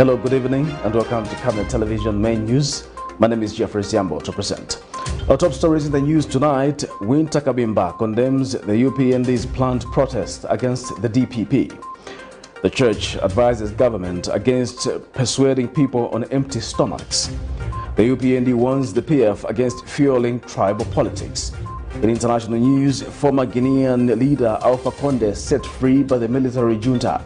Hello, good evening, and welcome to Camnet Television Main News. My name is Jeffrey Siambo to present. Our top stories in the news tonight: WYNTER KABIMBA condemns the UPND'S planned protest against the DPP. The church advises government against persuading people on empty stomachs. The UPND warns the PF against fueling tribal politics. In international news, former Guinean leader CONDE set free by the military junta.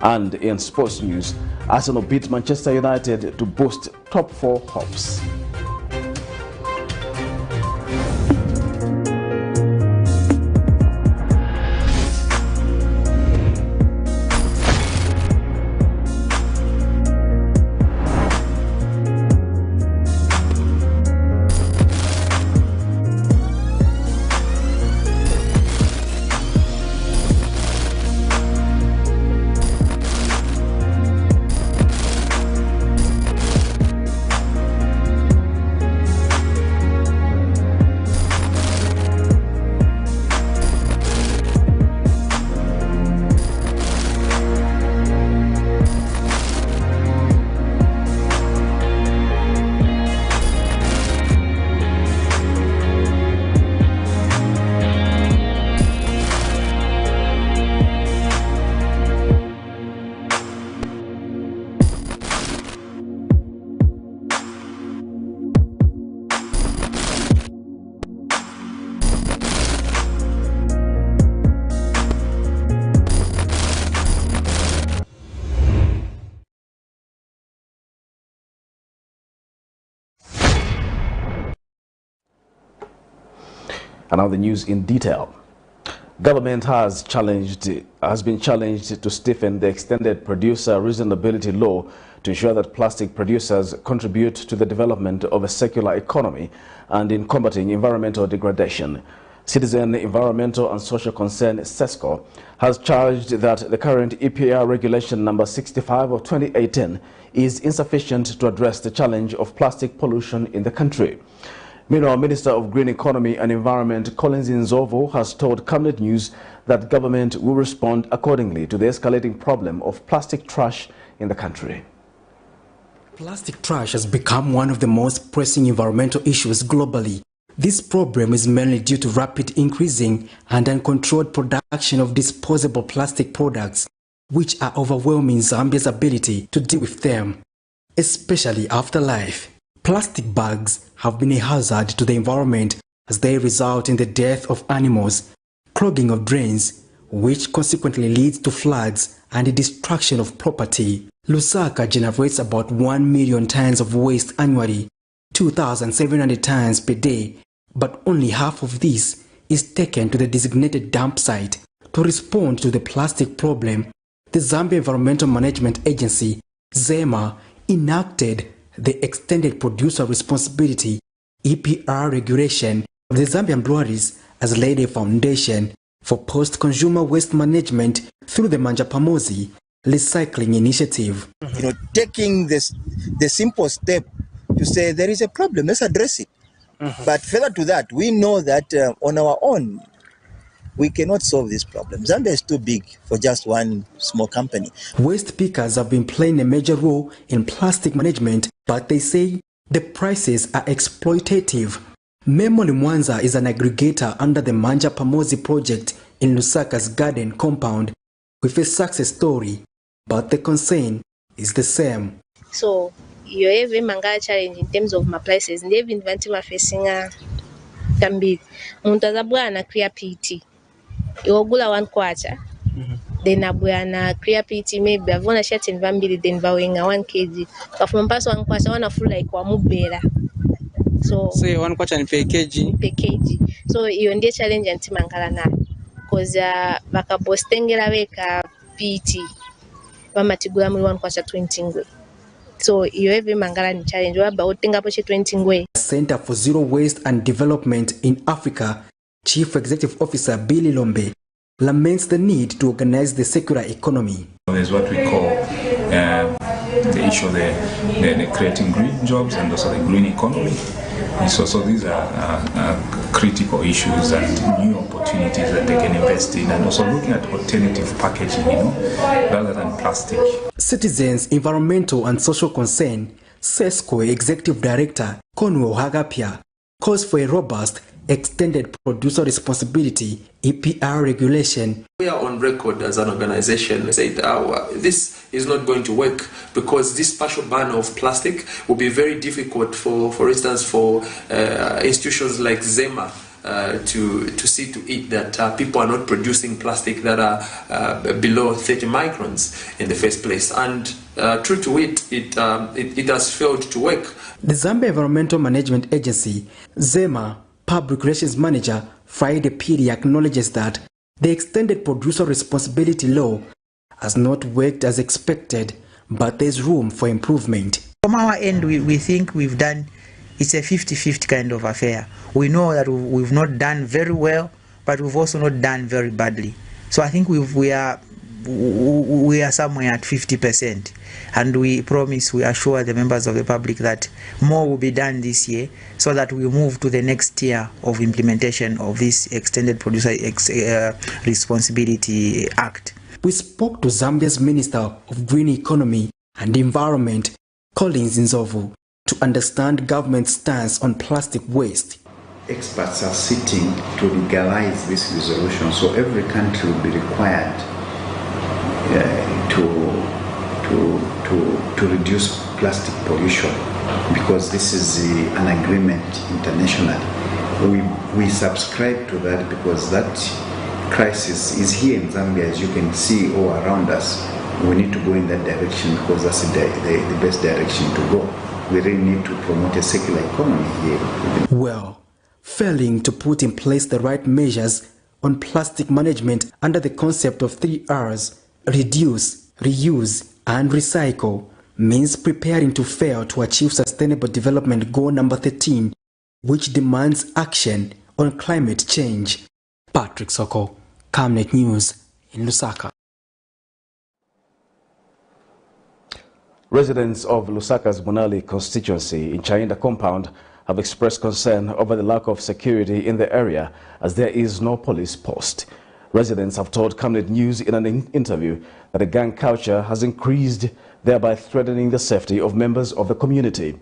And in sports news, Arsenal beat Manchester United to boost top 4 hopes. And now the news in detail. Government has been challenged to stiffen the extended producer reasonability law to ensure that plastic producers contribute to the development of a circular economy and in combating environmental degradation. Citizen Environmental and Social Concern CESCO has charged that the current EPR regulation number 65 of 2018 is insufficient to address the challenge of plastic pollution in the country. Meanwhile, Minister of Green Economy and Environment Collins Nzovo has told Camnet News that government will respond accordingly to the escalating problem of plastic trash in the country. Plastic trash has become one of the most pressing environmental issues globally. This problem is mainly due to rapid increasing and uncontrolled production of disposable plastic products, which are overwhelming Zambia's ability to deal with them, especially after life. Plastic bags have been a hazard to the environment as they result in the death of animals, clogging of drains, which consequently leads to floods and the destruction of property. Lusaka generates about 1 million tons of waste annually, 2,700 tons per day, but only half of this is taken to the designated dump site. To respond to the plastic problem, the Zambia Environmental Management Agency, ZEMA, enacted the Extended Producer Responsibility EPR regulation. The Zambian breweries has laid a foundation for post-consumer waste management through the Manja Pamozi recycling initiative. Taking the simple step to say there is a problem, let's address it. But further to that, we know that on our own, we cannot solve this problem. Zambia is too big for just one small company. Waste pickers have been playing a major role in plastic management, but they say the prices are exploitative. Memo Limwanza is an aggregator under the Manja Pamozi project in Lusaka's garden compound with a success story, but the concern is the same. So, you have a manga challenge in terms of my prices, and they've invented my facing a Cambi. Muntazabwana clear PT. Iwogula 1 quarter. Then abwana clear PT maybe avona shirt in vambili then vawinga 1 kg. Kafuma mpaso 1 quarter wana full like wa mubera. So 1 quarter ni per kg. Per kg. So iyo ndiye challenge antimangala nayo. Cause bakabostengera beka PT. Bamatigula muri 1 quarter 20 ngwe. So iyo every mangala ni challenge waba utenga poche 20 ngwe. Center for Zero Waste and Development in Africa, Chief Executive Officer Billy Lombe, laments the need to organize the circular economy. There's what we call the issue of the creating green jobs and also the green economy. So these are critical issues and new opportunities that they can invest in, and also looking at alternative packaging, rather than plastic. Citizens' Environmental and Social Concern, SESCO Executive Director Conwell Hagapia, calls for a robust Extended Producer Responsibility EPR regulation. We are on record as an organization saying this is not going to work because this partial ban of plastic will be very difficult for instance, for institutions like ZEMA to see to it that people are not producing plastic that are below 30 microns in the first place. And true to it has failed to work. The Zambia Environmental Management Agency, ZEMA, Public Relations Manager Friday Piri acknowledges that the Extended Producer Responsibility Law has not worked as expected, but there's room for improvement. From our end, we think we've done, it's a 50-50 kind of affair. We know that we've not done very well, but we've also not done very badly. So I think we are somewhere at 50%, and we promise, we assure the members of the public that more will be done this year so that we move to the next tier of implementation of this Extended Producer Responsibility Act. We spoke to Zambia's Minister of Green Economy and Environment, Collins Nzovu, to understand government's stance on plastic waste. Experts are sitting to legalize this resolution, so every country will be required to reduce plastic pollution, because this is an agreement internationally. We subscribe to that because that crisis is here in Zambia, as you can see all around us. We need to go in that direction because that's the best direction to go. We really need to promote a circular economy here. Well, failing to put in place the right measures on plastic management under the concept of 3 R's, reduce, reuse, and recycle, means preparing to fail to achieve Sustainable Development Goal number 13, which demands action on climate change. Patrick Soko, Camnet News in Lusaka. Residents of Lusaka's Bunali constituency in Chainda compound have expressed concern over the lack of security in the area as there is no police post. Residents have told Camnet News in an interview that a gang culture has increased, thereby threatening the safety of members of the community.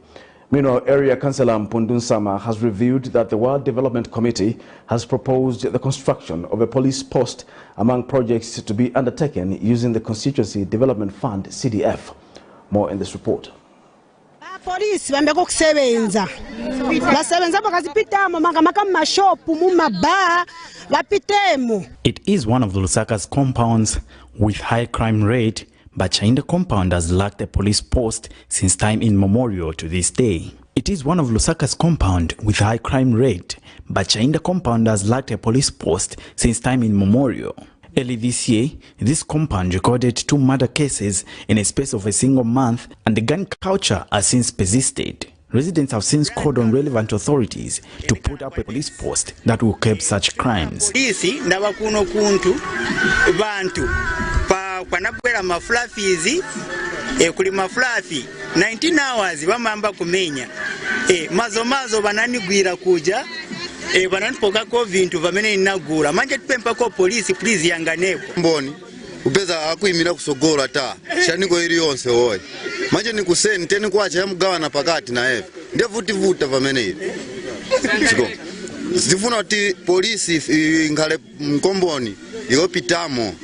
Meanwhile, Area Councillor Mpundun Sama has revealed that the World Development Committee has proposed the construction of a police post among projects to be undertaken using the Constituency Development Fund, CDF. More in this report. Police bambeko kusebenza basebenza bakazipitamo makamaka mashopu mu maba bapitemo. It is one of the Lusaka's compounds with high crime rate, but Chainda compound has lacked a police post since time immemorial to this day. It is one of Lusaka's compound with high crime rate, but Chainda compound has lacked a police post since time immemorial. Early this year, this compound recorded 2 murder cases in a space of a single month, and the gun culture has since persisted. Residents have since called on relevant authorities to put up a police post that will curb such crimes. Isi ndaba kuno kuntu bantu pa kwanabwera maflafizi kuli maflafi 19 hours bamamba kumenya mazo bananigwira kuja bananipoka ko vintu vamene inagura manje tupempa ko police please yanganepo mboni upeza akuimira kusogora ta shaniko ili yonse hoye manje nikuseni teni kwacha yamugawana pakati na eve ndevuta vamene ili siko zifuna kuti polisi ingale mkomboni yopitamo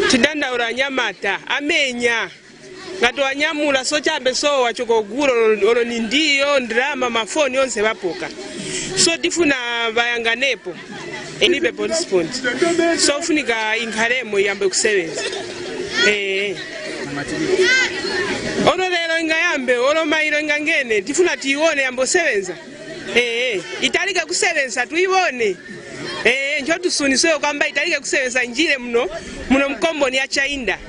tidanda uranyamata amenya ngato anyamula so chambe so wachokogura olo nindiyo ndrama mafoni yonse bapoka so tifuna bayanganepo enibe police point so funika inkaremo yambe kusebenza ono lero ingayambe ono mairo ingangene tifuna tione yambo sebenza italika kusebenza tuibone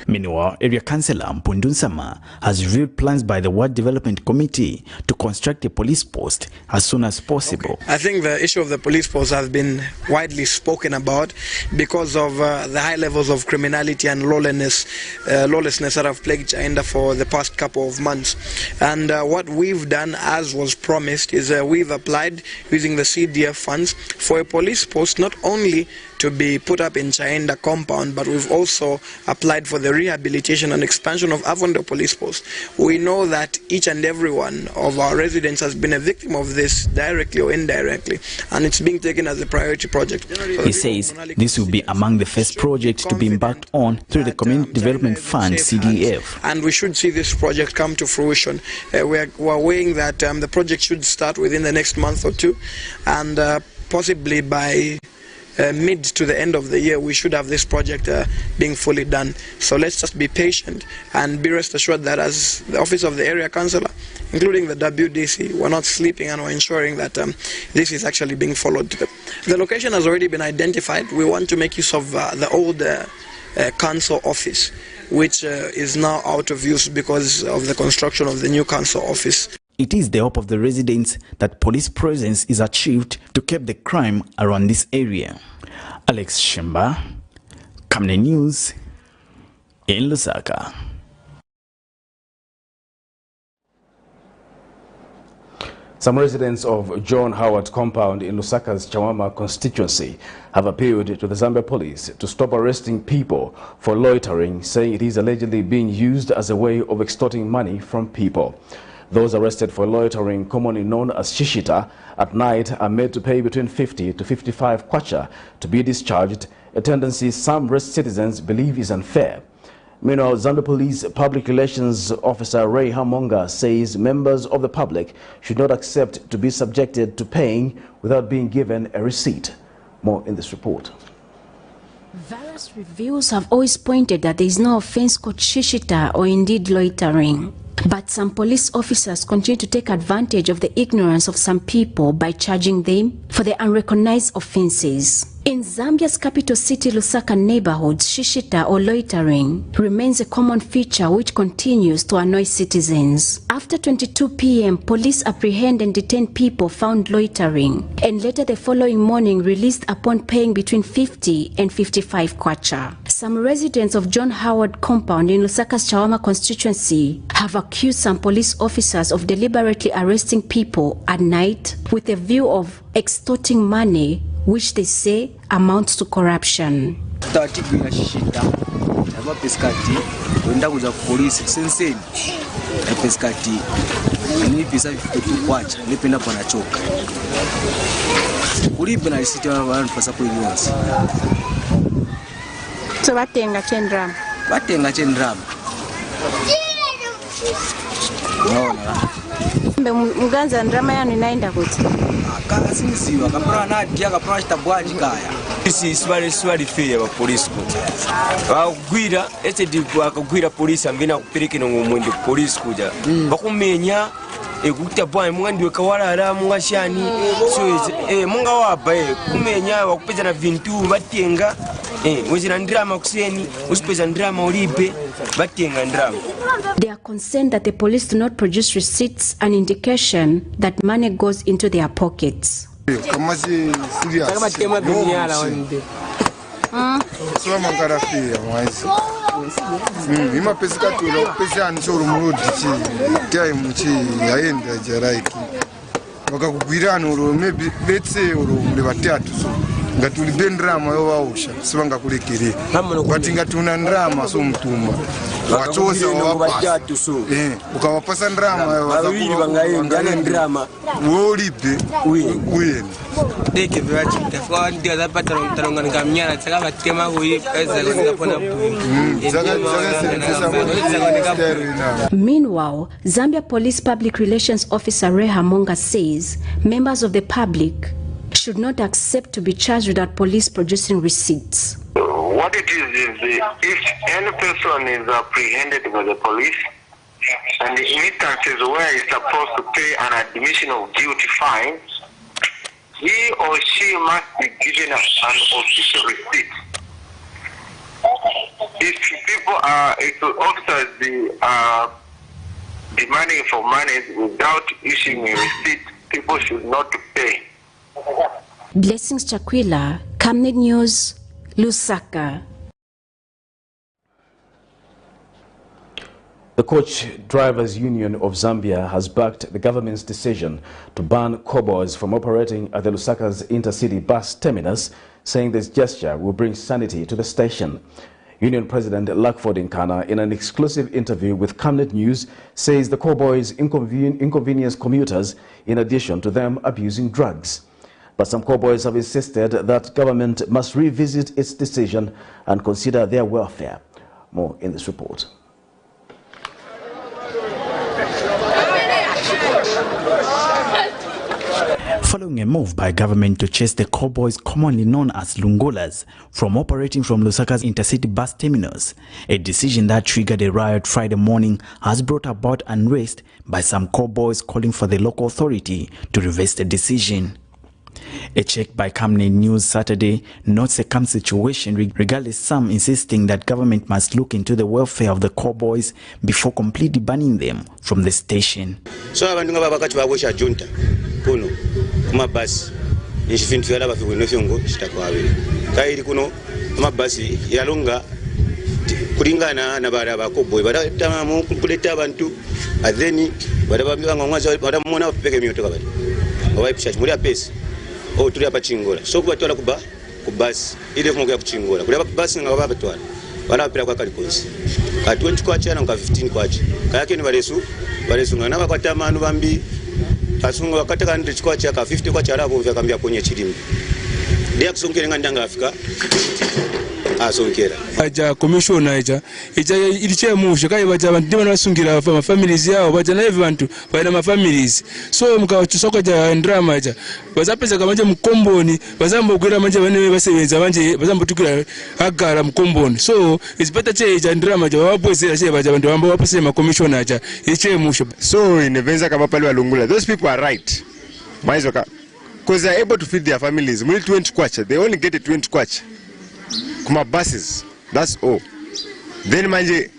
Meanwhile, Area Councillor Mpundunsama has revealed plans by the Ward Development Committee to construct a police post as soon as possible. I think the issue of the police post has been widely spoken about because of the high levels of criminality and lawlessness that have plagued China for the past couple of months. And what we've done, as was promised, is we've applied using the CDF funds for a police post, not only to be put up in Chaenda compound, but we've also applied for the rehabilitation and expansion of Avondo police post. We know that each and every one of our residents has been a victim of this, directly or indirectly, and it's being taken as a priority project. He says this will be among the first projects to be embarked on through the Community Development Fund, CDF. And we should see this project come to fruition. We're weighing that the project should start within the next month or two, and possibly by mid to the end of the year we should have this project being fully done. So let's just be patient and be rest assured that as the office of the area councillor, including the WDC, we're not sleeping and we're ensuring that this is actually being followed. The location has already been identified. We want to make use of the old council office, which is now out of use because of the construction of the new council office. It is the hope of the residents that police presence is achieved to keep the crime around this area. Alex Shemba, Camnet News, in Lusaka. Some residents of John Howard compound in Lusaka's Chawama constituency have appealed to the Zambia police to stop arresting people for loitering, saying it is allegedly being used as a way of extorting money from people. Those arrested for loitering, commonly known as shishita, at night are made to pay between 50 to 55 kwacha to be discharged, a tendency some citizens believe is unfair. Meanwhile, Zambia Police Public Relations Officer Ray Hamonga says members of the public should not accept to be subjected to paying without being given a receipt. More in this report. Various reviews have always pointed that there is no offense called shishita or indeed loitering. But some police officers continue to take advantage of the ignorance of some people by charging them for the unrecognized offenses. In Zambia's capital city Lusaka neighborhoods, shishita or loitering remains a common feature which continues to annoy citizens. After 22 p.m., police apprehend and detain people found loitering, and later the following morning released upon paying between 50 and 55 kwacha. Some residents of John Howard compound in Lusaka's Chawama constituency have accused some police officers of deliberately arresting people at night with a view of extorting money, which they say amounts to corruption. So batenga chendrama. Batenga chendrama. Mganza ndrama yanu inaenda kuti. Sinisiwa kapra na dia kapra chitabwaji kaya. Isi swali fair ba police kuja. Bagwira etedibu akagwira police ambina kupirikino ngumwende police kuja. Bakumenya ekukuta bwa mwandi wekawalala mungashani so munga waba kumenya wakupeza na vintu batenga wezira ndrama kuseni usipeza ndrama ulipe batenga ndrama. They are concerned that the police do not produce receipts, an indication that money goes into their pockets. ngatulibe ndrama yo wausha sibanga kulekere bati ngatuna ndrama so mtumba wachosa wapatu so ukawapasa ndrama yo babiri bangaenda ndrama wolibe uyeni deke vyachi tafwa ndio zapata mtalonga ngamnyana tsaka batema huyi pesa zikapona Meanwhile, Zambia Police Public Relations Officer Ray Hamonga says members of the public should not accept to be charged without police producing receipts. What it is if any person is apprehended by the police and in instances where he's supposed to pay an admission of guilty fine, he or she must be given an official receipt. If officers are demanding for money without issuing a receipt, people should not pay. Blessings Chakwila, Camnet News, Lusaka. The Coach Drivers Union of Zambia has backed the government's decision to ban cowboys from operating at the Lusaka's intercity bus terminus, saying this gesture will bring sanity to the station. Union President Lackford Nkana, in an exclusive interview with Camnet News, says the cowboys inconvenience commuters in addition to them abusing drugs. But some cowboys have insisted that government must revisit its decision and consider their welfare. More in this report. Following a move by government to chase the cowboys commonly known as Lungolas from operating from Lusaka's intercity bus terminus, a decision that triggered a riot Friday morning has brought about unrest by some cowboys calling for the local authority to reverse the decision. A check by Camnet News Saturday notes a calm situation, regardless some insisting that government must look into the welfare of the cowboys before completely banning them from the station. So abantu ngabakati babosha junta kuno kumabasi nishifintu yala bafiwe nofyongo chitakwawe kairi kuno kumabasi yalonga kulingana na bara bakoboy baratama kuleta abantu adeni barabambika ngwaza baramona bapeke myoto kabali bayipisha muri apesi o tuli apa chingola so kubatwala kuba kubasi ile kumoga kuchingola kule basi ngaba batwala banapira kwa kalikosi ka 20 kwacha na ka 15 kwacha kayake ni balesu ngana bakwata amanu bambi kasunga wakataka ndi kwacha ka 50 kwacha alabo vya kambia kwenye chilimi dia kusonkera ngandanga Afrika asonkera aja commission aja iliche musho kai baja abantu banasungira fa families yao baja na abantu baina ma families so mukawachusoko ja drama aja bazapeza kamanje mkomboni bazambo gwera manje bane basebenza manje bazambo tukira agara mkomboni so it's better che drama aja babozera che baja abantu bambo bapase ma commission aja iliche musho so inevenza kama pale walungula those people are right maizoka because they are able to feed their families muli 20 kwacha they only get a 20 kwacha kuma buses, that's all. Then manje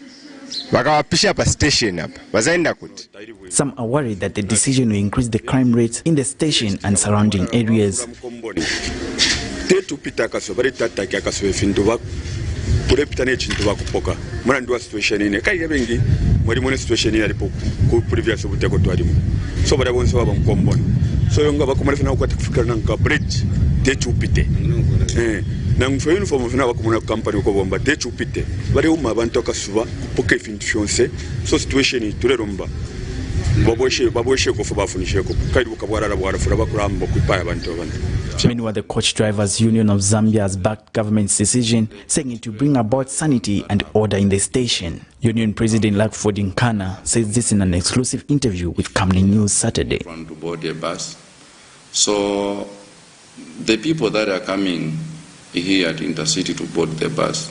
wakawapisha hapa station hapa wazaenda kuti. Some are worried that the decision will increase the crime rates in the station and surrounding areas. Tetu pita kaso bari tataki akaso fintu ba kurepita ne chintu bakupoka mwana ndo situation ine kai bengi muri mone situation ine alipo ku previous obuteko twalimu so bari bonse baba mkomboni so yonga bakumara fina ukwati kufikira nanga bridge tetu pite na mfo uniform fina bakumuna company ko bomba tetu pite bari uma abantu akasuba kupoka fintu fyonse so situation tureromba baboshe ko fuba funishe ko kai bukabwarara bwara fura bakurambo kwipaya abantu abantu. Meanwhile, the Coach Drivers Union of Zambia has backed government's decision, saying it will bring about sanity and order in the station. Union President Lackford Nkana says this in an exclusive interview with Camnet News Saturday. To board a bus. So the people that are coming here at Intercity to board the bus,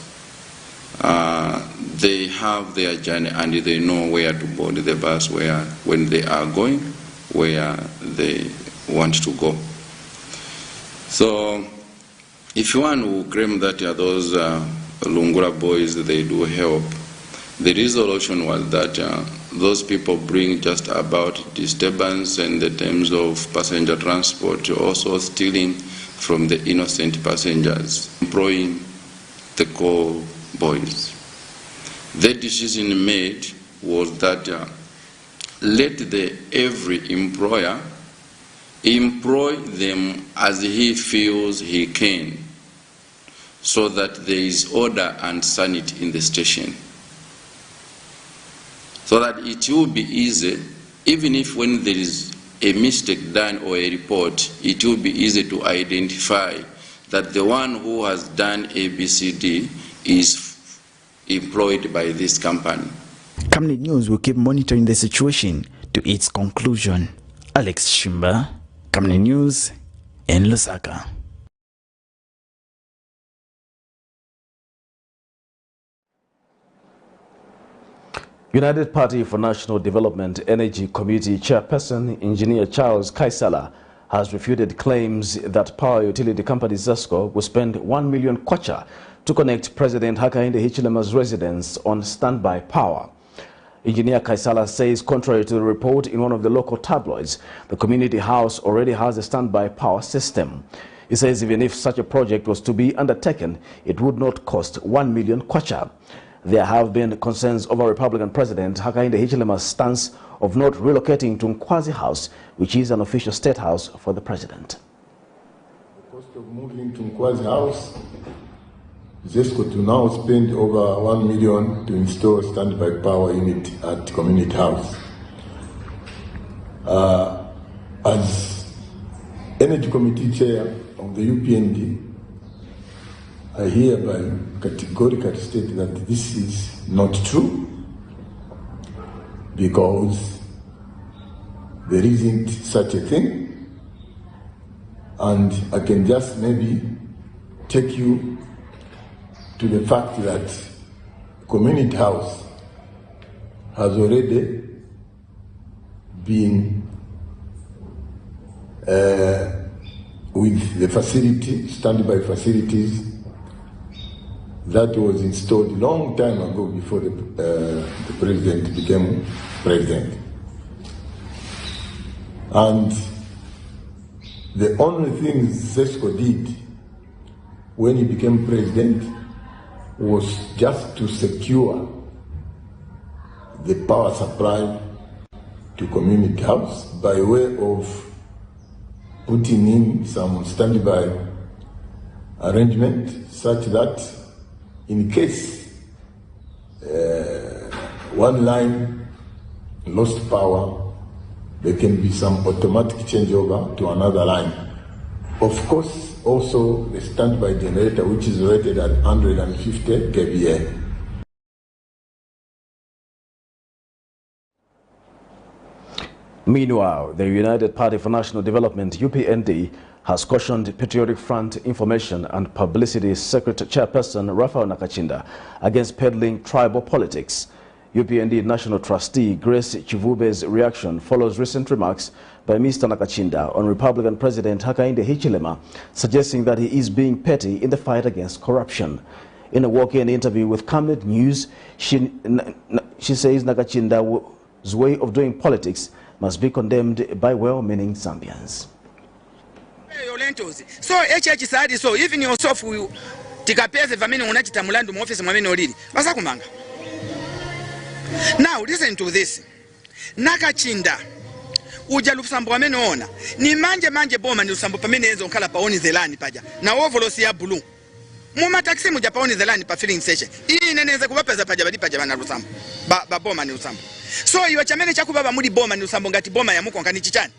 they have their journey and they know where to board the bus, when they are going, where they want to go. So, if one will claim that those Lungura boys, they do help, the resolution was that those people bring just about disturbance in the terms of passenger transport, also stealing from the innocent passengers, employing the call boys. The decision made was that let every employer employ them as he feels he can, so that there is order and sanity in the station. So that it will be easy, even if when there is a mistake done or a report, it will be easy to identify that the one who has done ABCD is employed by this company. Camnet News will keep monitoring the situation to its conclusion. Alex Shimba, Camnet News in Lusaka. United Party for National Development Energy Committee Chairperson Engineer Charles Kaisala has refuted claims that power utility company ZESCO will spend 1 million kwacha to connect President Hakainde Hichilema's residence on standby power. Engineer Kaisala says, contrary to the report in one of the local tabloids, the community house already has a standby power system. He says even if such a project was to be undertaken, it would not cost 1 million kwacha. There have been concerns over Republican President Hakainde Hichilema's stance of not relocating to Nkwazi House, which is an official state house for the president. The cost of moving to Nkwazi House, ZESCO to now spend over 1 million to install a standby power unit at Community House. As Energy Committee Chair of the UPND, I hereby categorically state that this is not true, because there isn't such a thing, and I can just maybe take you to the fact that Community House has already been with the facility, standby facilities, that was installed a long time ago before the president became president. And the only thing ZESCO did when he became president was just to secure the power supply to Community House by way of putting in some standby arrangement such that in case one line lost power, there can be some automatic changeover to another line. Of course, also the standby generator, which is rated at 150 kVA. Meanwhile, the United Party for National Development, UPND, has cautioned Patriotic Front Information and Publicity Secretary Chairperson Raphael Nakachinda against peddling tribal politics. UPND National Trustee Grace Chivube's reaction follows recent remarks by Mr. Nakachinda on Republican President Hakainde Hichilema, suggesting that he is being petty in the fight against corruption. In a walk-in interview with Camnet News, she says Nakachinda's way of doing politics must be condemned by well-meaning Zambians. So HH so even yourself will tikapeze vamini unachita mulandu mu office mwamene olili basa kumanga. Now listen to this. Nakachinda uja lusambo wamene ona ni manje boma ni lusambo pamene enzo nkala paoni zelani paja na ovolosi ya blue muma taxi muja paoni zelani pa filling station iyi neneze kubapeza paja badi paja bana lusambo ba boma ni lusambo. So iwe chamene chakubaba mudi boma ni lusambo ngati boma ya muko nkani chichani.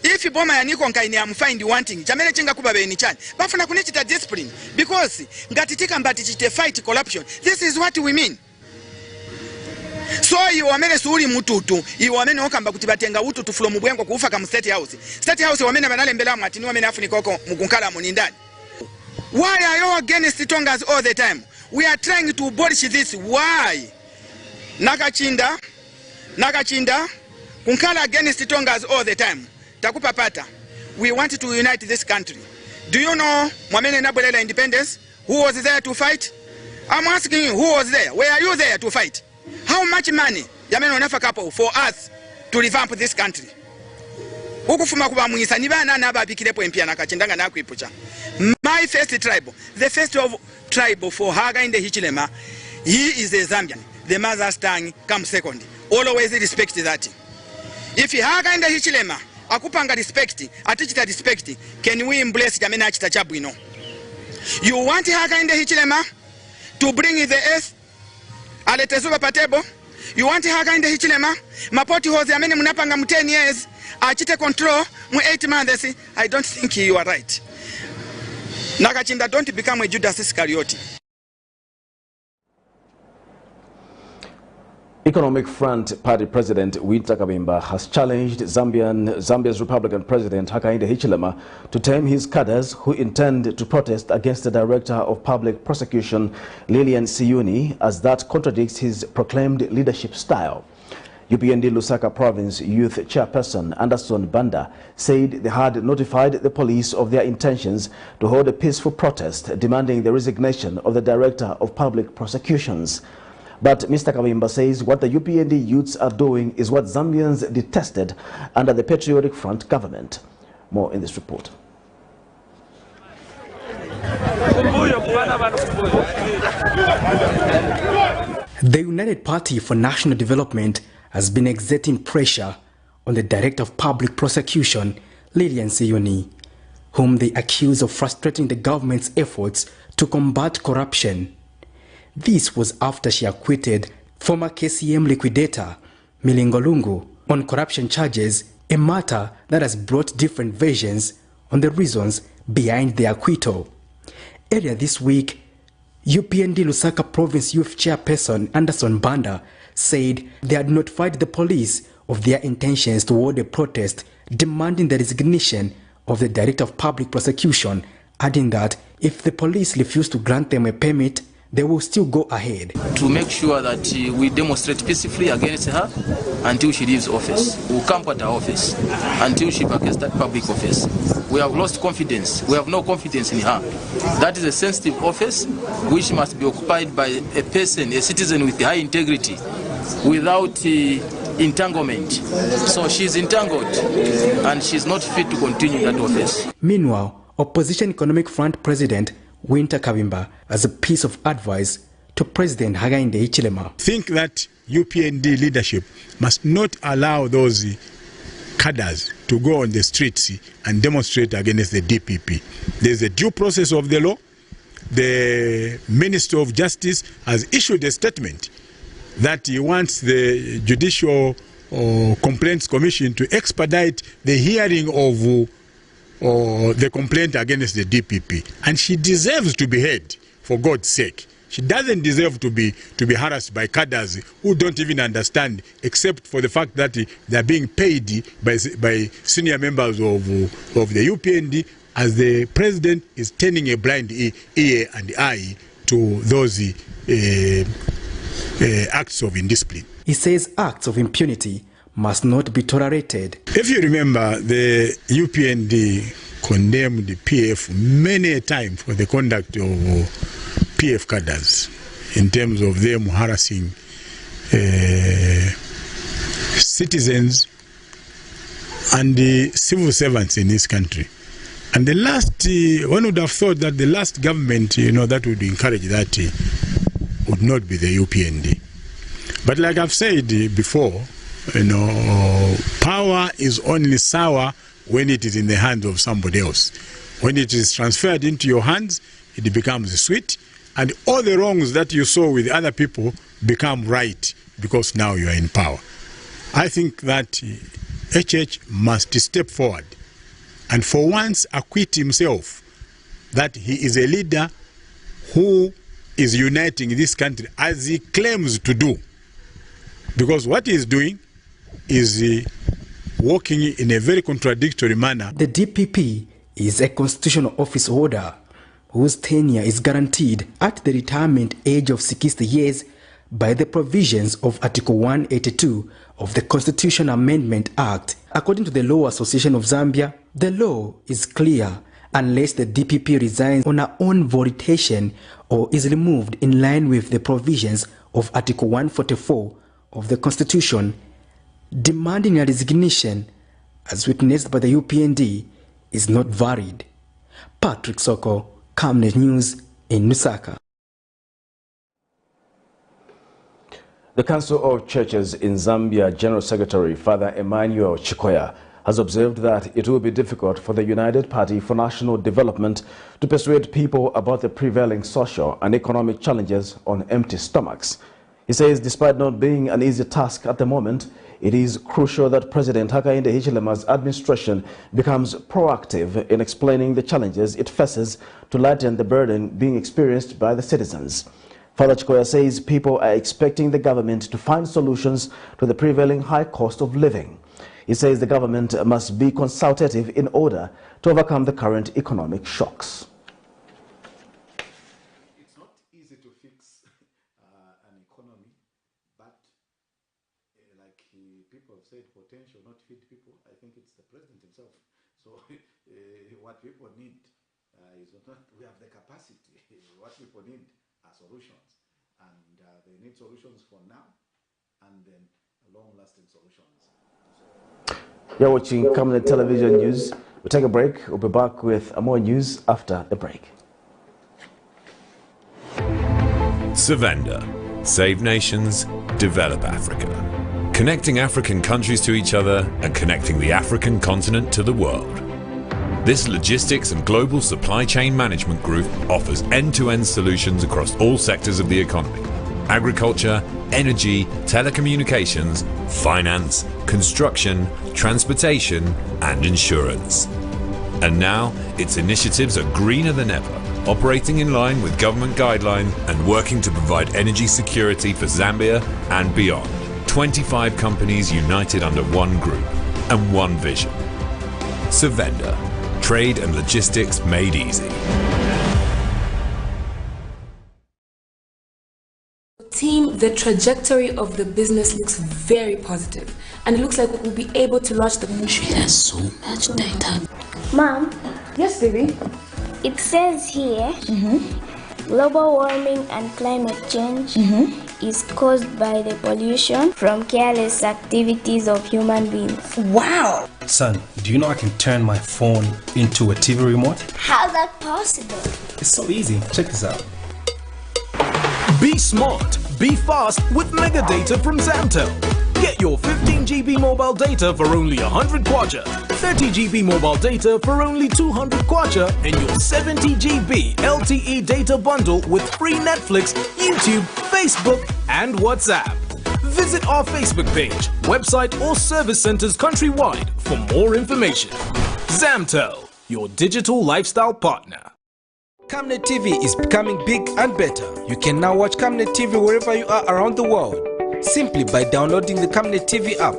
If boma ya niko nkaini am find wanting chamene chinga kubabe ni chani bafuna kunichita discipline because ngati tika mbati chite fight corruption. This is what we mean. So iwamene suuli mututu iwamene okamba kuti batenga ututu from mubwengo kuufa ka state house wamene banalembela mwati ni wamene afunika oko mukunkala munindani. Why are you against Tongas all the time? We are trying to abolish this. Why? Nakachinda kunkala against Tongas all the time. Takupa pata. We want to unite this country. Do you know Mwamene Nabolela independence? Who was there to fight? I'm asking you, who was there? Were you there to fight? How much money yamene onafa kapo for us to revamp this country? Ukufuma kuba mwisa ni bana na babikirepo empia Nakachindanga na kuipucha. My first tribe, the first of tribe for Hakainde Hichilema, he is a Zambian. The mother's tongue comes second. Always respect that. If Hakainde Hichilema akupanga respect, atichita respect, can we embrace jamena achita chabwino? You want Hakainde Hichilema to bring the earth aletezuba patebo? You want Hakainde Hichilema mapoti hozi amene munapanga mu 10 years achite control mu 8 months? I don't think you are right. Nakachinda, don't become a Judas Iscariot. Economic Front Party President WYNTER KABIMBA has challenged Zambia's Republican President Hakainde Hichilema to tame his cadres who intend to protest against the Director of Public Prosecution Lilian Siyuni, as that contradicts his proclaimed leadership style. UPND Lusaka Province Youth Chairperson Anderson Banda said they had notified the police of their intentions to hold a peaceful protest demanding the resignation of the Director of Public Prosecutions. But Mr. KABIMBA says what the UPND youths are doing is what Zambians detested under the Patriotic Front government. More in this report. The United Party for National Development has been exerting pressure on the Director of Public Prosecution, Lilian Siyoni, whom they accuse of frustrating the government's efforts to combat corruption. This was after she acquitted former KCM liquidator Milingo Lungu on corruption charges, a matter that has brought different versions on the reasons behind the acquittal. Earlier this week, UPND Lusaka Province Youth Chairperson Anderson Banda said they had notified the police of their intentions to hold a protest demanding the resignation of the Director of Public Prosecution, adding that if the police refuse to grant them a permit, they will still go ahead. To make sure that we demonstrate peacefully against her until she leaves office. We'll camp at her office until she vacates that public office. We have lost confidence. We have no confidence in her. That is a sensitive office which must be occupied by a person, a citizen with high integrity, without entanglement. So she's entangled and she's not fit to continue that office. Meanwhile, Opposition Economic Front President WYNTER KABIMBA as a piece of advice to President Hakainde Hichilema. Think that UPND leadership must not allow those cadres to go on the streets and demonstrate against the DPP. There's a due process of the law. The Minister of Justice has issued a statement that he wants the Judicial Complaints Commission to expedite the hearing of the complaint against the DPP, and she deserves to be heard, for God's sake. She doesn't deserve to be harassed by cadres who don't even understand, except for the fact that they are being paid by senior members of the UPND, as the president is turning a blind ear and eye to those acts of indiscipline. He says acts of impunity must not be tolerated. If you remember, the UPND condemned the PF many a time for the conduct of PF cadres in terms of them harassing citizens and the civil servants in this country. And the last, one would have thought that the last government, that would encourage that would not be the UPND. But like I've said before, power is only sour when it is in the hands of somebody else. When it is transferred into your hands, it becomes sweet, and all the wrongs that you saw with other people become right because now you are in power. I think that HH must step forward and for once acquit himself that he is a leader who is uniting this country as he claims to do. Because what he is doing is working in a very contradictory manner. The DPP is a constitutional office holder whose tenure is guaranteed at the retirement age of 60 years by the provisions of Article 182 of the Constitution Amendment Act. According to the Law Association of Zambia, the law is clear unless the DPP resigns on her own volition or is removed in line with the provisions of Article 144 of the Constitution. Demanding a resignation, as witnessed by the UPND, is not valid. Patrick Soko, Camnet News in Lusaka. The Council of Churches in Zambia General Secretary Father Emmanuel Chikoya has observed that it will be difficult for the United Party for National Development to persuade people about the prevailing social and economic challenges on empty stomachs. He says despite not being an easy task at the moment, it is crucial that President Hakainde Hichilema's administration becomes proactive in explaining the challenges it faces to lighten the burden being experienced by the citizens. Father Chikoya says people are expecting the government to find solutions to the prevailing high cost of living. He says the government must be consultative in order to overcome the current economic shocks. It's not easy to fix an economy, but like people have said potential, not feed people. I think it's the president himself. So what people need is not, we have the capacity. What people need are solutions. And they need solutions for now and then long-lasting solutions. You're watching Camnet Television News. We'll take a break. We'll be back with more news after the break. Savenda. Save nations, develop Africa. Connecting African countries to each other and connecting the African continent to the world. This logistics and global supply chain management group offers end-to-end solutions across all sectors of the economy. Agriculture, energy, telecommunications, finance, construction, transportation, and insurance. And now, its initiatives are greener than ever, operating in line with government guidelines and working to provide energy security for Zambia and beyond. 25 companies united under one group and one vision. Savenda. Trade and logistics made easy. Team, the trajectory of the business looks very positive, and it looks like we will be able to launch the country. There's so much data. Mom? Yes, baby? It says here, global warming and climate change is caused by the pollution from careless activities of human beings. Wow! Son, do you know I can turn my phone into a TV remote? How's that possible? It's so easy. Check this out. Be smart, be fast with mega data from Zamtel. Get your 15 GB mobile data for only 100 kwacha, 30 GB mobile data for only 200 kwacha, and your 70 GB LTE data bundle with free Netflix, YouTube, Facebook, and WhatsApp. Visit our Facebook page, website, or service centers countrywide for more information. Zamtel, your digital lifestyle partner. Camnet TV is becoming big and better. You can now watch Camnet TV wherever you are around the world, simply by downloading the Camnet TV app.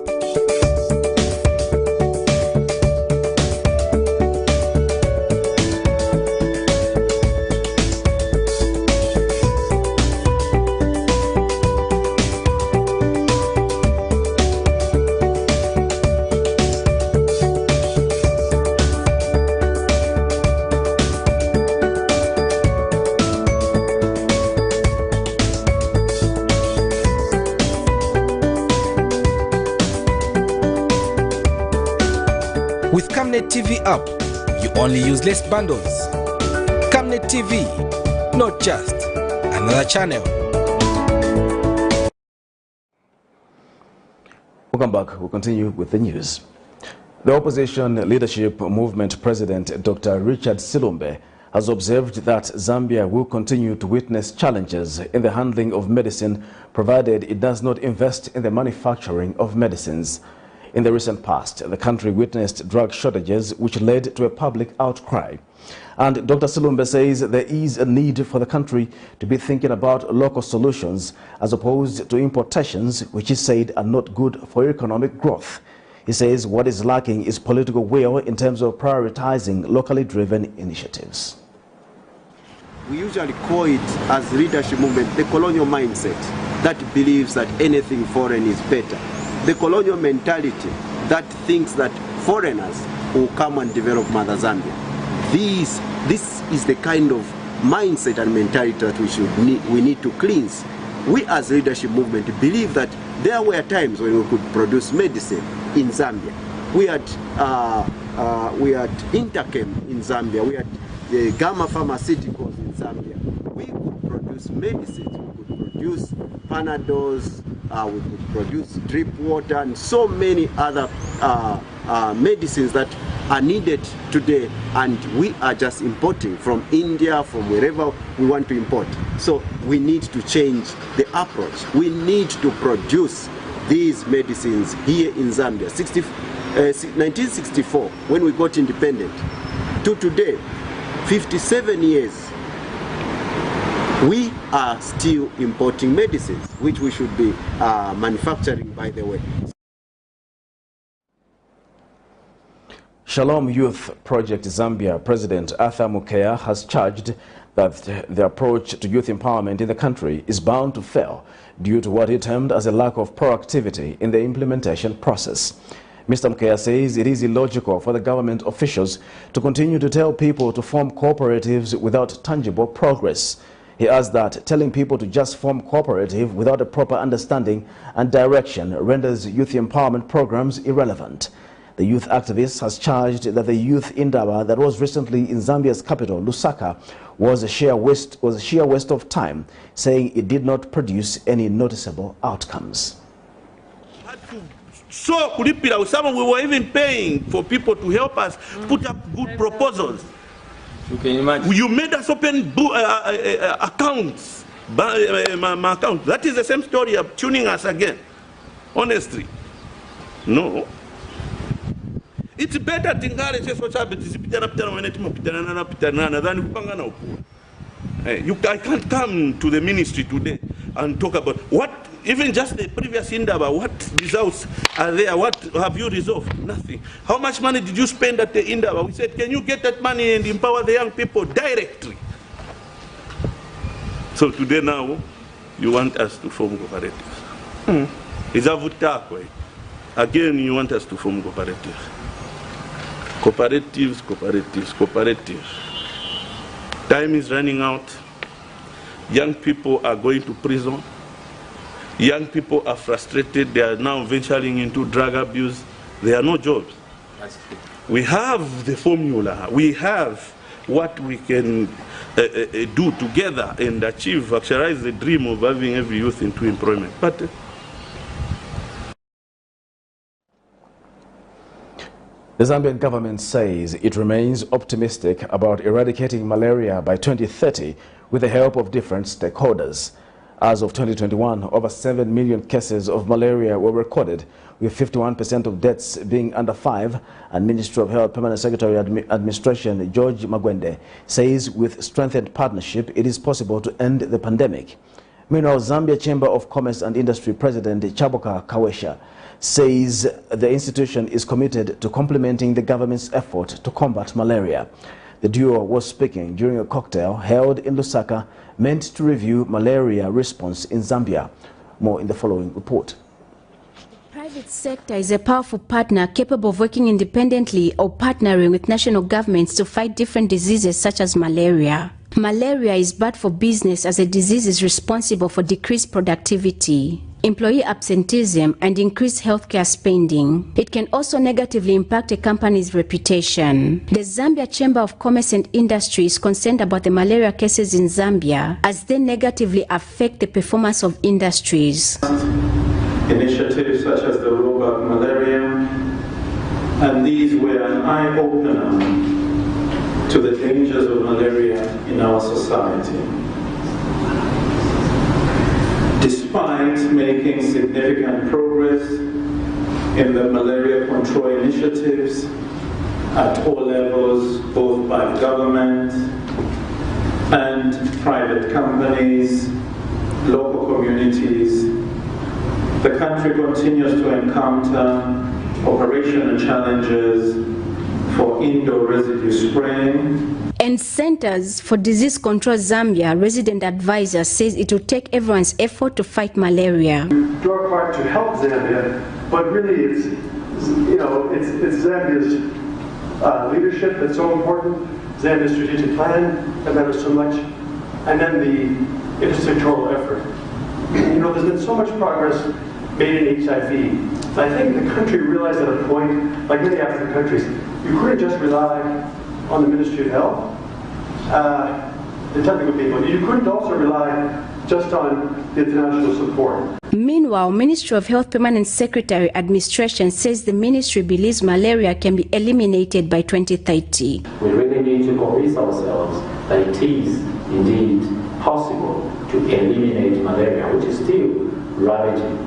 With Camnet TV app, you only use less bundles. Camnet TV, not just another channel. Welcome back. We'll continue with the news. The Opposition Leadership Movement President Dr. Richard Silumbe has observed that Zambia will continue to witness challenges in the handling of medicine provided it does not invest in the manufacturing of medicines. In the recent past, the country witnessed drug shortages which led to a public outcry. And Dr. Silumbe says there is a need for the country to be thinking about local solutions as opposed to importations, which he said are not good for economic growth. He says what is lacking is political will in terms of prioritizing locally driven initiatives. We usually call it as leadership movement the colonial mindset that believes that anything foreign is better. The colonial mentality that thinks that foreigners will come and develop Mother Zambia. This is the kind of mindset and mentality that we need to cleanse. We as leadership movement believe that there were times when we could produce medicine in Zambia. We had Interchem in Zambia. We had the Gamma Pharmaceuticals in Zambia. We could produce medicines. We could produce Panadols. We could produce drip water and so many other medicines that are needed today, and we are just importing from India, from wherever we want to import. So we need to change the approach. We need to produce these medicines here in Zambia. 1964, when we got independent, to today, 57 years, we are still importing medicines, which we should be manufacturing, by the way. Shalom Youth Project Zambia President Arthur Mukea has charged that the approach to youth empowerment in the country is bound to fail due to what he termed as a lack of proactivity in the implementation process. Mr. Mkea says it is illogical for the government officials to continue to tell people to form cooperatives without tangible progress. He adds that telling people to just form cooperative without a proper understanding and direction renders youth empowerment programs irrelevant. The youth activist has charged that the youth indaba that was recently in Zambia's capital, Lusaka, was a sheer waste of time, saying it did not produce any noticeable outcomes. So, some we were even paying for people to help us put up good proposals. You can imagine. You made us open accounts, my account. That is the same story of tuning us again. Honestly, no. It's better to I can't come to the ministry today and talk about what, even just the previous Indaba, what results are there, what have you resolved? Nothing. How much money did you spend at the Indaba? We said, can you get that money and empower the young people directly? So today now, you want us to form cooperatives. Again, you want us to form cooperatives. Cooperatives. Time is running out. Young people are going to prison. Young people are frustrated. They are now venturing into drug abuse. There are no jobs. We have the formula. We have what we can do together and achieve, actualize the dream of having every youth into employment. But the Zambian government says it remains optimistic about eradicating malaria by 2030 with the help of different stakeholders. As of 2021, over 7 million cases of malaria were recorded, with 51% of deaths being under 5, and Ministry of Health Permanent Secretary Administration George Magwende says with strengthened partnership it is possible to end the pandemic. Meanwhile, Zambia Chamber of Commerce and Industry President Chaboka Kawesha says the institution is committed to complementing the government's effort to combat malaria. The duo was speaking during a cocktail held in Lusaka meant to review malaria response in Zambia. More in the following report. The private sector is a powerful partner capable of working independently or partnering with national governments to fight different diseases such as malaria. Malaria is bad for business as a disease is responsible for decreased productivity, employee absenteeism, and increased healthcare spending. It can also negatively impact a company's reputation. The Zambia Chamber of Commerce and Industry is concerned about the malaria cases in Zambia as they negatively affect the performance of industries. Initiatives such as the Rollback Malaria, and these were an eye-opener to the dangers of malaria in our society. Despite making significant progress in the malaria control initiatives at all levels, both by government and private companies, local communities, the country continues to encounter operational challenges for indoor residue spraying. And Centers for Disease Control Zambia resident advisor says it will take everyone's effort to fight malaria. We do our part to help Zambia, but really it's Zambia's leadership that's so important, Zambia's strategic plan that matters so much, and then the intersectoral effort. There's been so much progress made in HIV. I think the country realized at a point, like many African countries, you couldn't just rely on the Ministry of Health, the technical people. You couldn't also rely just on the international support. Meanwhile, Ministry of Health Permanent Secretary Administration says the ministry believes malaria can be eliminated by 2030. We really need to convince ourselves that it is indeed possible to eliminate malaria, which is still ravaging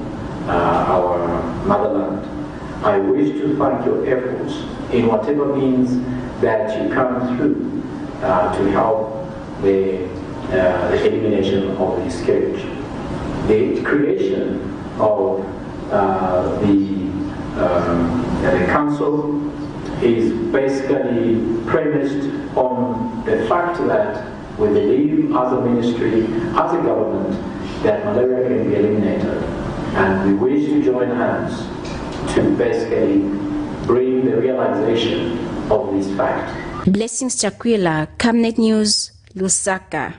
our motherland. I wish to thank your efforts in whatever means that you come through to help the elimination of the scourge. The creation of the council is basically premised on the fact that we believe as a ministry, as a government, that malaria can be eliminated. And we wish to join hands to basically bring the realization of this fact. Blessings Chakwila, Camnet News, Lusaka.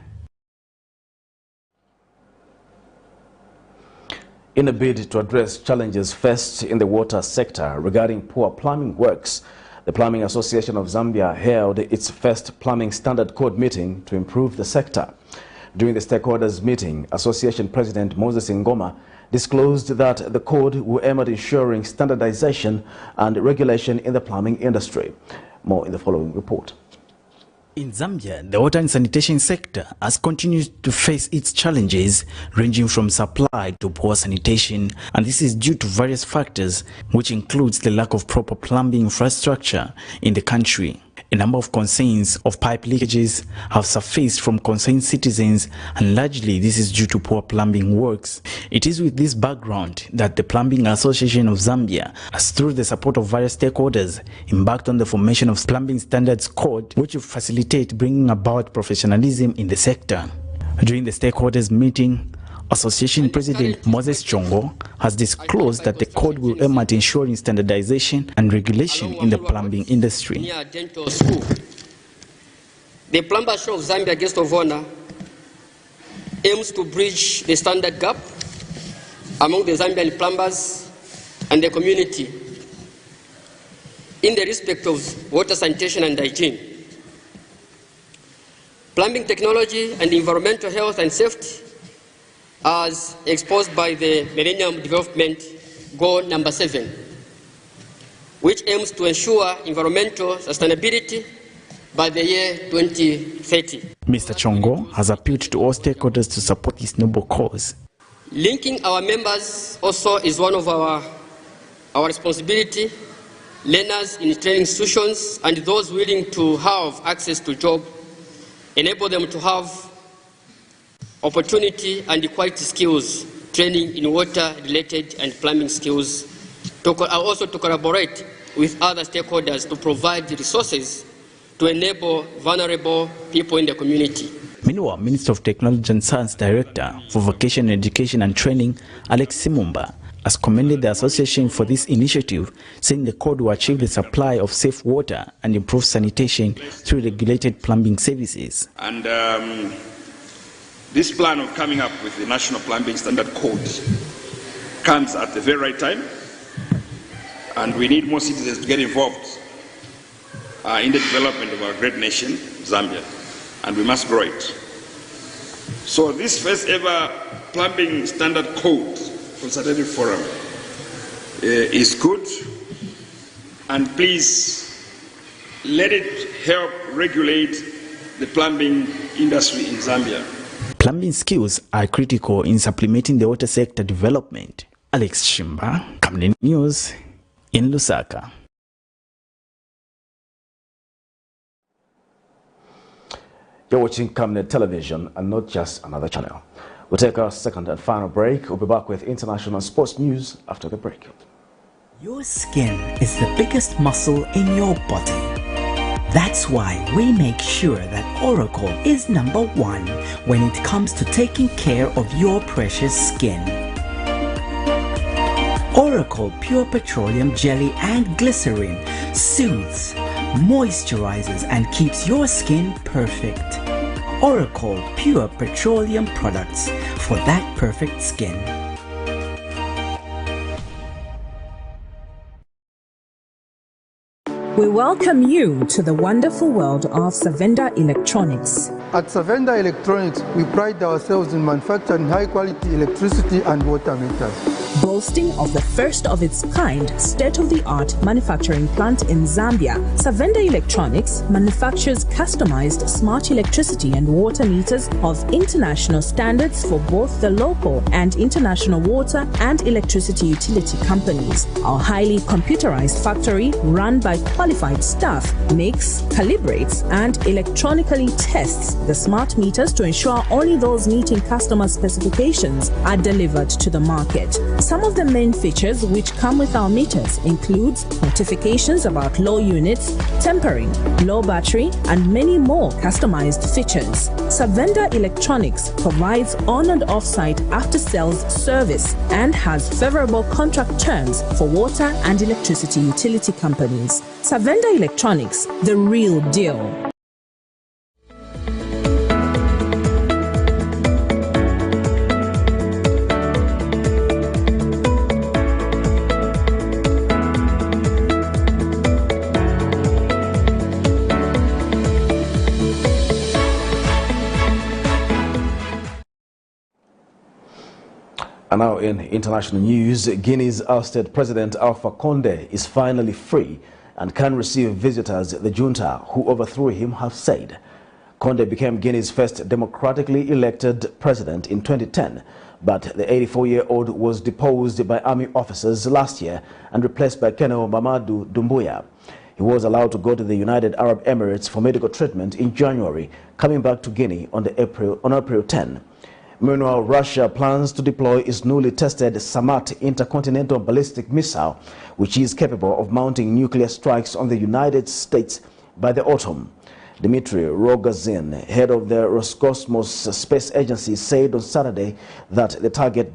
In a bid to address challenges faced in the water sector regarding poor plumbing works, the Plumbing Association of Zambia held its first Plumbing Standard Code meeting to improve the sector. During the stakeholders meeting, Association President Moses Ngoma disclosed that the code will aim at ensuring standardization and regulation in the plumbing industry. More in the following report. In Zambia, the water and sanitation sector has continued to face its challenges, ranging from supply to poor sanitation, and this is due to various factors, which includes the lack of proper plumbing infrastructure in the country. A number of concerns of pipe leakages have surfaced from concerned citizens, and largely this is due to poor plumbing works. It is with this background that the Plumbing Association of Zambia has, through the support of various stakeholders, embarked on the formation of Plumbing Standards Code, which will facilitate bringing about professionalism in the sector. During the stakeholders meeting, Association President Moses Chongo has disclosed that the code will aim at ensuring standardization and regulation in the plumbing industry. The Plumber Show of Zambia Guest of Honor aims to bridge the standard gap among the Zambian plumbers and the community in the respect of water sanitation and hygiene, plumbing technology and environmental health and safety, as exposed by the Millennium Development Goal number 7, which aims to ensure environmental sustainability by the year 2030. Mr. Chongo has appealed to all stakeholders to support this noble cause. Linking our members also is one of our responsibility. Learners in training institutions and those willing to have access to job, enable them to have opportunity and quality skills, training in water-related and plumbing skills, also to collaborate with other stakeholders to provide the resources to enable vulnerable people in the community. Meanwhile, Minister of Technology and Science Director for Vocational Education and Training, Alex Simumba, has commended the association for this initiative, saying the code will achieve the supply of safe water and improve sanitation through regulated plumbing services. And this plan of coming up with the National Plumbing Standard Code comes at the very right time, and we need more citizens to get involved in the development of our great nation, Zambia, and we must grow it. So this first ever Plumbing Standard Code Consultative Forum is good, and please let it help regulate the plumbing industry in Zambia. Plumbing skills are critical in supplementing the water sector development. Alex Shimba, Camnet News, in Lusaka. You're watching Camnet Television and not just another channel. We'll take our second and final break. We'll be back with international sports news after the break. Your skin is the biggest muscle in your body. That's why we make sure that Oracle is #1 when it comes to taking care of your precious skin. Oracle Pure Petroleum Jelly and Glycerin soothes, moisturizes and keeps your skin perfect. Oracle Pure Petroleum products for that perfect skin. We welcome you to the wonderful world of Savenda Electronics. At Savenda Electronics, we pride ourselves in manufacturing high-quality electricity and water meters. Boasting of the first of its kind state-of-the-art manufacturing plant in Zambia, Savenda Electronics manufactures customized smart electricity and water meters of international standards for both the local and international water and electricity utility companies. Our highly computerized factory, run by qualified staff, makes, calibrates, and electronically tests the smart meters to ensure only those meeting customer specifications are delivered to the market. Some of the main features which come with our meters includes notifications about low units, tempering, low battery, and many more customized features. Savenda Electronics provides on and off-site after-sales service and has favorable contract terms for water and electricity utility companies. Savenda Electronics, the real deal. And now in international news, Guinea's ousted President Alpha Conde is finally free and can receive visitors, the junta who overthrew him have said. Conde became Guinea's first democratically elected president in 2010, but the 84-year-old was deposed by army officers last year and replaced by Colonel Mamadou Doumbouya. He was allowed to go to the United Arab Emirates for medical treatment in January, coming back to Guinea on April 10. Meanwhile, Russia plans to deploy its newly tested Samat intercontinental ballistic missile, which is capable of mounting nuclear strikes on the United States by the autumn. Dmitry Rogozin, head of the Roscosmos space agency, said on Saturday that the target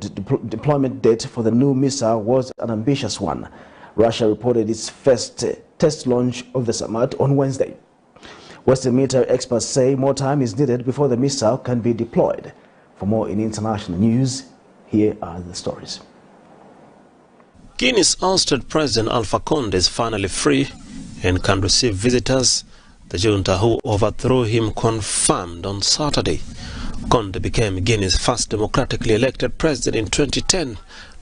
deployment date for the new missile was an ambitious one. Russia reported its first test launch of the Samat on Wednesday. Western military experts say more time is needed before the missile can be deployed. For more in international news, here are the stories. Guinea's ousted President Alpha Conde is finally free and can receive visitors, the junta who overthrew him confirmed on Saturday. Conde became Guinea's first democratically elected president in 2010,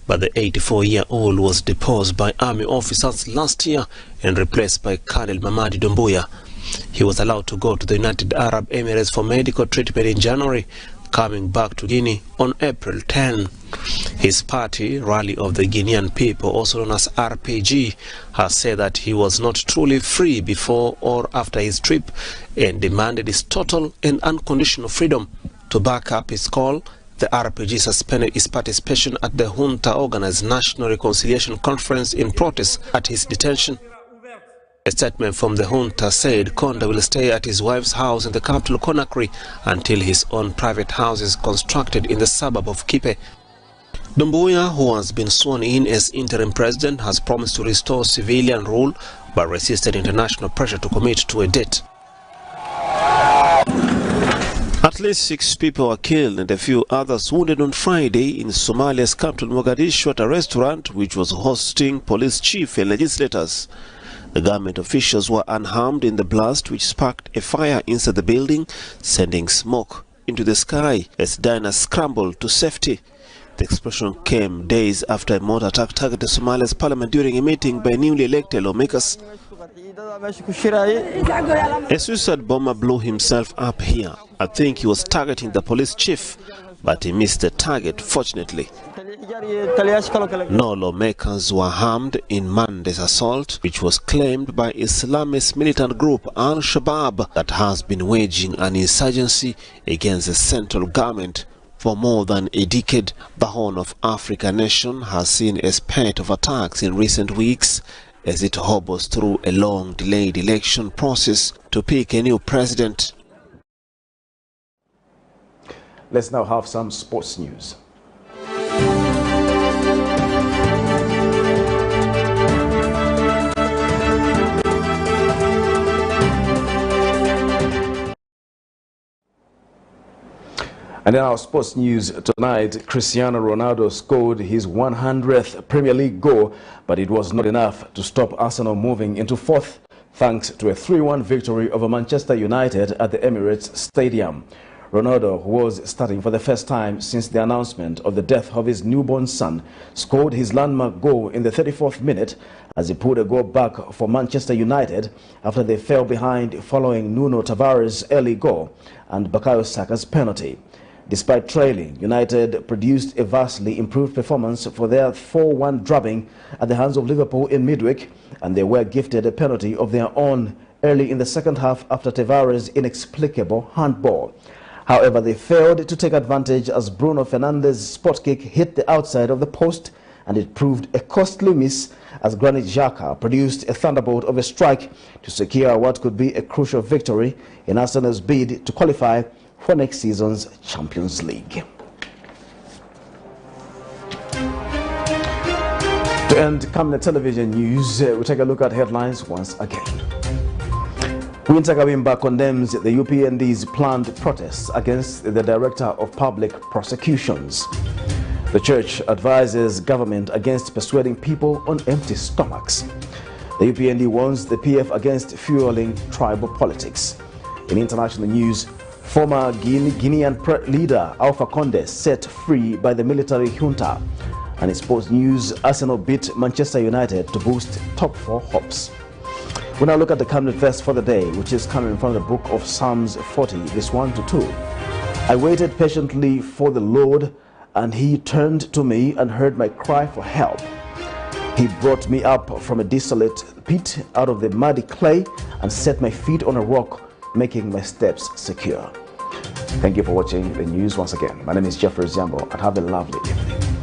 but the 84-year-old was deposed by army officers last year and replaced by Colonel Mamadou Doumbouya. He was allowed to go to the United Arab Emirates for medical treatment in January, coming back to Guinea on April 10. His party, Rally of the Guinean People, also known as RPG, has said that he was not truly free before or after his trip and demanded his total and unconditional freedom. To back up his call, the RPG suspended his participation at the junta-organized National Reconciliation Conference in protest at his detention. A statement from the junta said Conde will stay at his wife's house in the capital Conakry until his own private house is constructed in the suburb of Kipe. Doumbouya, who has been sworn in as interim president, has promised to restore civilian rule but resisted international pressure to commit to a date. At least 6 people were killed and a few others wounded on Friday in Somalia's capital Mogadishu at a restaurant which was hosting police chief and legislators. The government officials were unharmed in the blast, which sparked a fire inside the building, sending smoke into the sky as diners scrambled to safety. The explosion came days after a mortar attack targeted Somalia's parliament during a meeting by newly elected lawmakers. A suicide bomber blew himself up here. I think he was targeting the police chief, but he missed the target, fortunately. No lawmakers were harmed in Monday's assault, which was claimed by Islamist militant group Al-Shabaab that has been waging an insurgency against the central government for more than a decade. The Horn of Africa nation has seen a spate of attacks in recent weeks as it hobbles through a long-delayed election process to pick a new president. Let's now have some sports news. And in our sports news tonight, Cristiano Ronaldo scored his 100th Premier League goal, but it was not enough to stop Arsenal moving into fourth, thanks to a 3-1 victory over Manchester United at the Emirates Stadium. Ronaldo, who was starting for the first time since the announcement of the death of his newborn son, scored his landmark goal in the 34th minute as he put a goal back for Manchester United after they fell behind following Nuno Tavares' early goal and Bukayo Saka's penalty. Despite trailing, United produced a vastly improved performance for their 4-1 drubbing at the hands of Liverpool in midweek, and they were gifted a penalty of their own early in the second half after Tavares' inexplicable handball. However, they failed to take advantage as Bruno Fernandes' spot kick hit the outside of the post and it proved a costly miss as Granit Xhaka produced a thunderbolt of a strike to secure what could be a crucial victory in Arsenal's bid to qualify for next season's Champions League. To end Camnet television news, we take a look at headlines once again. WYNTER KABIMBA condemns the UPND'S planned protests against the Director of Public Prosecutions. The church advises government against persuading people on empty stomachs. The UPND warns the PF against fueling tribal politics. In international news, former Guinean leader Alpha Conde set free by the military junta. And in sports news, Arsenal beat Manchester United to boost top 4 hopes. We now look at the Camnet verse for the day, which is coming from the book of Psalms 40, verse 1 to 2. I waited patiently for the Lord, and he turned to me and heard my cry for help. He brought me up from a desolate pit out of the muddy clay and set my feet on a rock, making my steps secure. Thank you for watching the news once again. My name is Jeffrey Ziambo, and have a lovely evening.